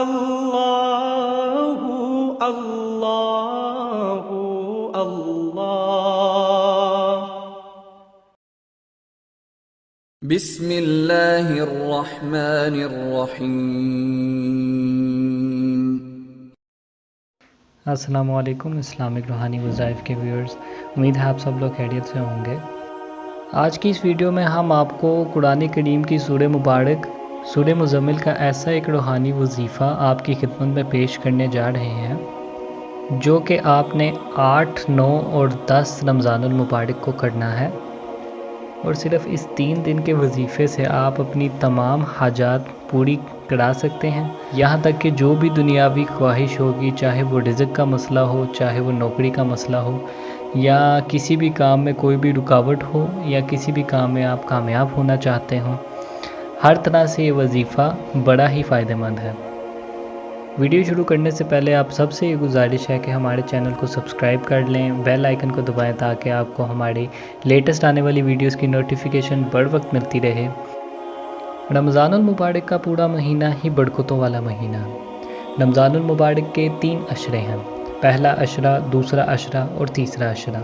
اللہ اللہ اللہ۔ بسم اللہ الرحمن الرحیم۔ السلام علیکم اسلامک روحانی وظائف کے ویورز، امید ہے آپ سب لوگ خیریت سے ہوں گے۔ آج کی اس ویڈیو میں ہم آپ کو قرآن کریم کی سورہ مبارک سورہ مزمل کا ایسا ایک روحانی وظیفہ آپ کی خدمت میں پیش کرنے جا رہے ہیں جو کہ آپ نے 8، 9 اور 10 رمضان المبارک کو کرنا ہے، اور صرف اس 3 دن کے وظیفے سے آپ اپنی تمام حاجات پوری کرا سکتے ہیں، یہاں تک کہ جو بھی دنیاوی خواہش ہوگی، چاہے وہ رزق کا مسئلہ ہو، چاہے وہ نوکری کا مسئلہ ہو، یا کسی بھی کام میں کوئی بھی رکاوٹ ہو، یا کسی بھی کام میں آپ کامیاب ہونا چاہتے ہوں، ہر طرح سے یہ وظیفہ بڑا ہی فائدہ مند ہے۔ ویڈیو شروع کرنے سے پہلے آپ سب سے یہ گزارش ہے کہ ہمارے چینل کو سبسکرائب کر لیں، بیل آئیکن کو دبائیں تاکہ آپ کو ہماری لیٹسٹ آنے والی ویڈیوز کی نوٹیفیکیشن بر وقت ملتی رہے۔ رمضان المبارک کا پورا مہینہ ہی برکتوں والا مہینہ ہے۔ رمضان المبارک کے 3 عشرے ہیں، پہلا عشرہ، دوسرا عشرہ اور تیسرا عشرہ۔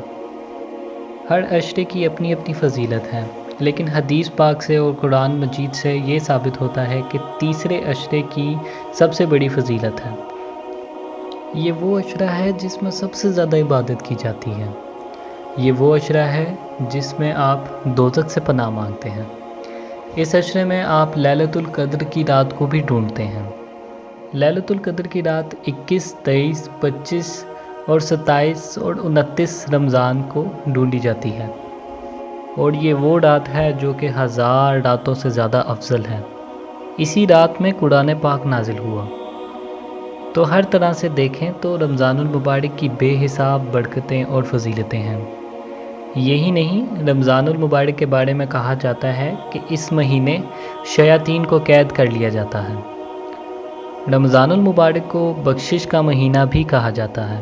ہر عشرے کی اپنی اپنی فضیلت ہے، لیکن حدیث پاک سے اور قرآن مجید سے یہ ثابت ہوتا ہے کہ تیسرے عشرے کی سب سے بڑی فضیلت ہے۔ یہ وہ عشرہ ہے جس میں سب سے زیادہ عبادت کی جاتی ہے۔ یہ وہ عشرہ ہے جس میں آپ دوزخ سے پناہ مانگتے ہیں۔ اس عشرے میں آپ لیلۃ القدر کی رات کو بھی ڈھونڈتے ہیں۔ لیلۃ القدر کی رات 21، 23، 25 اور 27 اور 29 رمضان کو ڈھونڈی جاتی ہے، اور یہ وہ رات ہے جو کہ 1000 راتوں سے زیادہ افضل ہے۔ اسی رات میں قرآن پاک نازل ہوا۔ تو ہر طرح سے دیکھیں تو رمضان المبارک کی بے حساب برکتیں اور فضیلتیں ہیں۔ یہی نہیں، رمضان المبارک کے بارے میں کہا جاتا ہے کہ اس مہینے شیاطین کو قید کر لیا جاتا ہے۔ رمضان المبارک کو بخشش کا مہینہ بھی کہا جاتا ہے،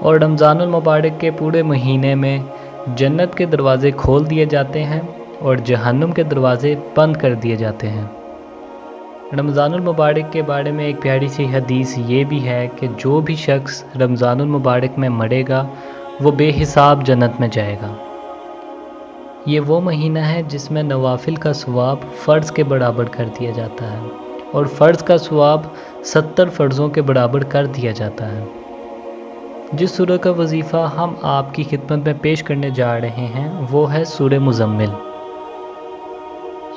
اور رمضان المبارک کے پورے مہینے میں جنت کے دروازے کھول دیے جاتے ہیں اور جہنم کے دروازے بند کر دیے جاتے ہیں۔ رمضان المبارک کے بارے میں ایک پیاری سی حدیث یہ بھی ہے کہ جو بھی شخص رمضان المبارک میں مرے گا وہ بے حساب جنت میں جائے گا۔ یہ وہ مہینہ ہے جس میں نوافل کا ثواب فرض کے برابر کر دیا جاتا ہے، اور فرض کا ثواب 70 فرضوں کے برابر کر دیا جاتا ہے۔ جس سورہ کا وظیفہ ہم آپ کی خدمت میں پیش کرنے جا رہے ہیں وہ ہے سورہ مزمل۔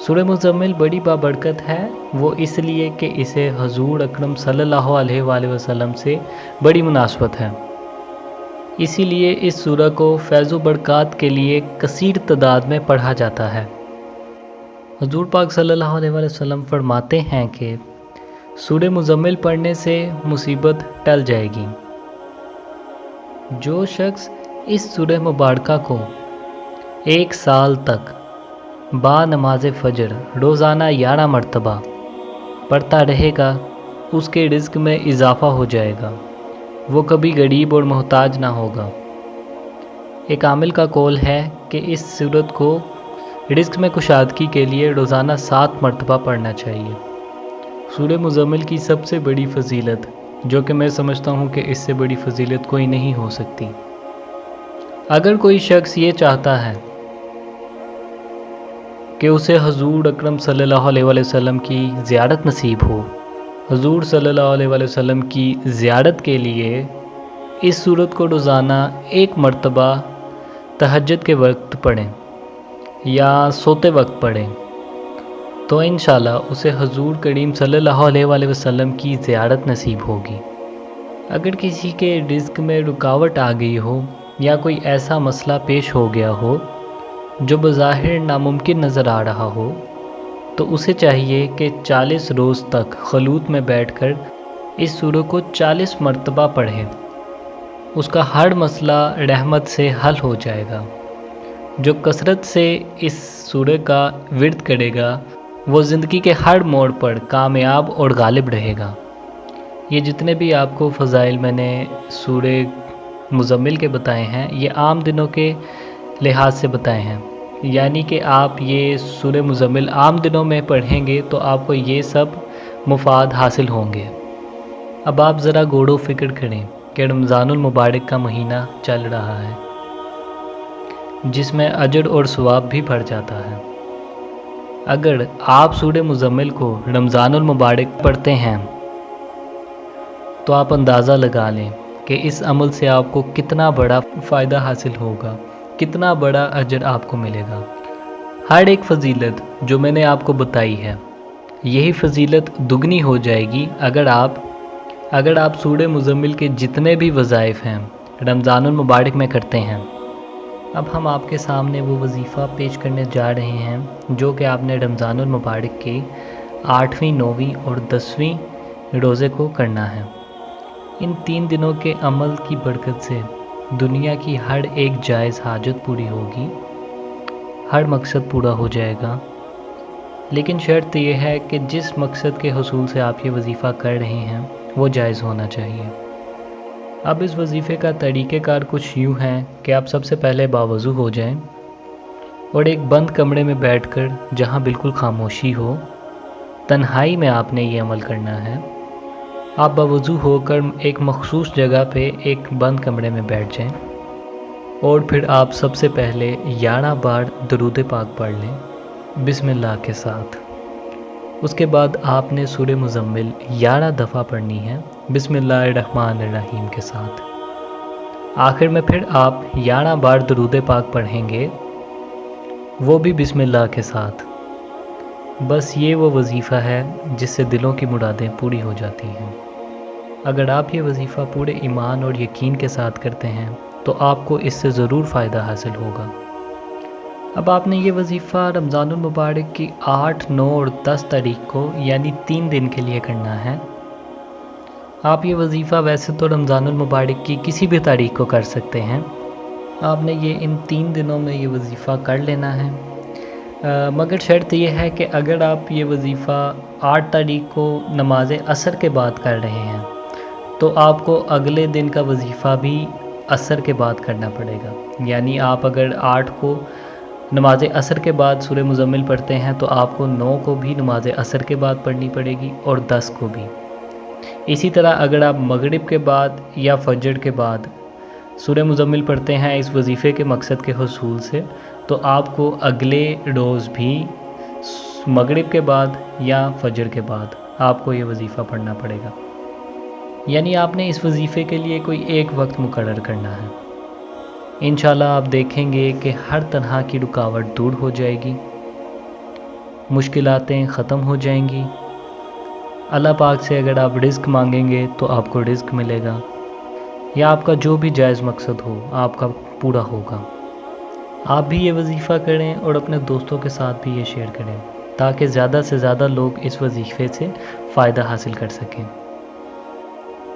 سورہ مزمل بڑی بابرکت ہے، وہ اس لیے کہ اسے حضور اکرم صلی اللہ علیہ وآلہ وسلم سے بڑی مناسبت ہے، اسی لیے اس سورہ کو فیض و برکات کے لیے کثیر تعداد میں پڑھا جاتا ہے۔ حضور پاک صلی اللہ علیہ وآلہ وسلم فرماتے ہیں کہ سورہ مزمل پڑھنے سے مصیبت ٹل جائے گی۔ جو شخص اس سورہ مبارکہ کو 1 سال تک با نماز فجر روزانہ 11 مرتبہ پڑھتا رہے گا، اس کے رزق میں اضافہ ہو جائے گا، وہ کبھی غریب اور محتاج نہ ہوگا۔ ایک عامل کا قول ہے کہ اس سورت کو رزق میں کشادگی کے لیے روزانہ 7 مرتبہ پڑھنا چاہیے۔ سورہ مزمل کی سب سے بڑی فضیلت، جو کہ میں سمجھتا ہوں کہ اس سے بڑی فضیلت کوئی نہیں ہو سکتی۔ اگر کوئی شخص یہ چاہتا ہے کہ اسے حضور اکرم صلی اللہ علیہ وآلہ وسلم کی زیارت نصیب ہو، حضور صلی اللہ علیہ وآلہ وسلم کی زیارت کے لیے اس سورت کو روزانہ 1 مرتبہ تہجد کے وقت پڑھیں یا سوتے وقت پڑھیں، تو انشاءاللہ اسے حضور کریم صلی اللہ علیہ وآلہ وسلم کی زیارت نصیب ہوگی۔ اگر کسی کے رزق میں رکاوٹ آ گئی ہو یا کوئی ایسا مسئلہ پیش ہو گیا ہو جو بظاہر ناممکن نظر آ رہا ہو، تو اسے چاہیے کہ 40 روز تک خلوت میں بیٹھ کر اس سورہ کو 40 مرتبہ پڑھے۔ اس کا ہر مسئلہ رحمت سے حل ہو جائے گا۔ جو کثرت سے اس سورہ کا ورد کرے گا وہ زندگی کے ہر موڑ پر کامیاب اور غالب رہے گا۔ یہ جتنے بھی آپ کو فضائل میں نے سورہ مزمل کے بتائے ہیں، یہ عام دنوں کے لحاظ سے بتائے ہیں، یعنی کہ آپ یہ سورہ مزمل عام دنوں میں پڑھیں گے تو آپ کو یہ سب مفاد حاصل ہوں گے۔ اب آپ ذرا غور و فکر کریں کہ رمضان المبارک کا مہینہ چل رہا ہے جس میں اجر اور ثواب بھی بڑھ جاتا ہے۔ اگر آپ سورہ مزمل کو رمضان المبارک پڑھتے ہیں تو آپ اندازہ لگا لیں کہ اس عمل سے آپ کو کتنا بڑا فائدہ حاصل ہوگا، کتنا بڑا اجر آپ کو ملے گا۔ ہر ایک فضیلت جو میں نے آپ کو بتائی ہے، یہی فضیلت دگنی ہو جائے گی اگر آپ سورہ مزمل کے جتنے بھی وظائف ہیں رمضان المبارک میں کرتے ہیں۔ اب ہم آپ کے سامنے وہ وظیفہ پیش کرنے جا رہے ہیں جو کہ آپ نے رمضان المبارک کے 8ویں، 9ویں اور 10ویں روزے کو کرنا ہے۔ ان 3 دنوں کے عمل کی برکت سے دنیا کی ہر ایک جائز حاجت پوری ہوگی، ہر مقصد پورا ہو جائے گا۔ لیکن شرط یہ ہے کہ جس مقصد کے حصول سے آپ یہ وظیفہ کر رہے ہیں وہ جائز ہونا چاہیے۔ اب اس وظیفے کا طریقہ کار کچھ یوں ہے کہ آپ سب سے پہلے باوضو ہو جائیں اور ایک بند کمرے میں بیٹھ کر، جہاں بالکل خاموشی ہو، تنہائی میں آپ نے یہ عمل کرنا ہے۔ آپ باوضو ہو کر ایک مخصوص جگہ پہ ایک بند کمرے میں بیٹھ جائیں اور پھر آپ سب سے پہلے 11 بار درود پاک پڑھ لیں بسم اللہ کے ساتھ۔ اس کے بعد آپ نے سورہ مزمل 11 دفعہ پڑھنی ہے بسم اللہ الرحمن الرحیم کے ساتھ۔ آخر میں پھر آپ 11 بار درود پاک پڑھیں گے، وہ بھی بسم اللہ کے ساتھ۔ بس یہ وہ وظیفہ ہے جس سے دلوں کی مرادیں پوری ہو جاتی ہیں۔ اگر آپ یہ وظیفہ پورے ایمان اور یقین کے ساتھ کرتے ہیں تو آپ کو اس سے ضرور فائدہ حاصل ہوگا۔ اب آپ نے یہ وظیفہ رمضان المبارک کی 8، 9 اور 10 تاریخ کو یعنی 3 دن کے لیے کرنا ہے۔ آپ یہ وظیفہ ویسے تو رمضان المبارک کی کسی بھی تاریخ کو کر سکتے ہیں، آپ نے یہ ان 3 دنوں میں یہ وظیفہ کر لینا ہے۔ مگر شرط یہ ہے کہ اگر آپ یہ وظیفہ 8 تاریخ کو نماز عصر کے بعد کر رہے ہیں تو آپ کو اگلے دن کا وظیفہ بھی عصر کے بعد کرنا پڑے گا۔ یعنی آپ اگر 8 کو نماز عصر کے بعد سورہ مزمل پڑھتے ہیں تو آپ کو 9 کو بھی نماز عصر کے بعد پڑھنی پڑے گی اور 10 کو بھی۔ اسی طرح اگر آپ مغرب کے بعد یا فجر کے بعد سورہ مزمل پڑھتے ہیں اس وظیفے کے مقصد کے حصول سے، تو آپ کو اگلے روز بھی مغرب کے بعد یا فجر کے بعد آپ کو یہ وظیفہ پڑھنا پڑے گا۔ یعنی آپ نے اس وظیفے کے لیے کوئی ایک وقت مقرر کرنا ہے۔ انشاءاللہ آپ دیکھیں گے کہ ہر طرح کی رکاوٹ دور ہو جائے گی، مشکلاتیں ختم ہو جائیں گی۔ اللہ پاک سے اگر آپ رزق مانگیں گے تو آپ کو رزق ملے گا، یا آپ کا جو بھی جائز مقصد ہو آپ کا پورا ہوگا۔ آپ بھی یہ وظیفہ کریں اور اپنے دوستوں کے ساتھ بھی یہ شیئر کریں تاکہ زیادہ سے زیادہ لوگ اس وظیفے سے فائدہ حاصل کر سکیں۔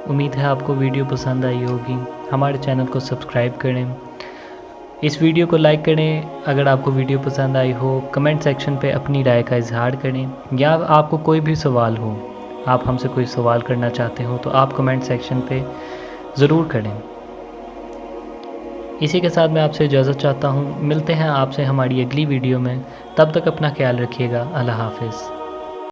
امید ہے آپ کو ویڈیو پسند آئی ہوگی۔ ہمارے چینل کو سبسکرائب کریں، اس ویڈیو کو لائک کریں اگر آپ کو ویڈیو پسند آئی ہو، کمنٹ سیکشن پہ اپنی رائے کا اظہار کریں، یا آپ کو کوئی بھی سوال ہو، آپ ہم سے کوئی سوال کرنا چاہتے ہو تو آپ کمنٹ سیکشن پہ ضرور کریں۔ اسی کے ساتھ میں آپ سے اجازت چاہتا ہوں، ملتے ہیں آپ سے ہماری اگلی ویڈیو میں، تب تک اپنا خیال رکھیے گا۔ اللہ حافظ۔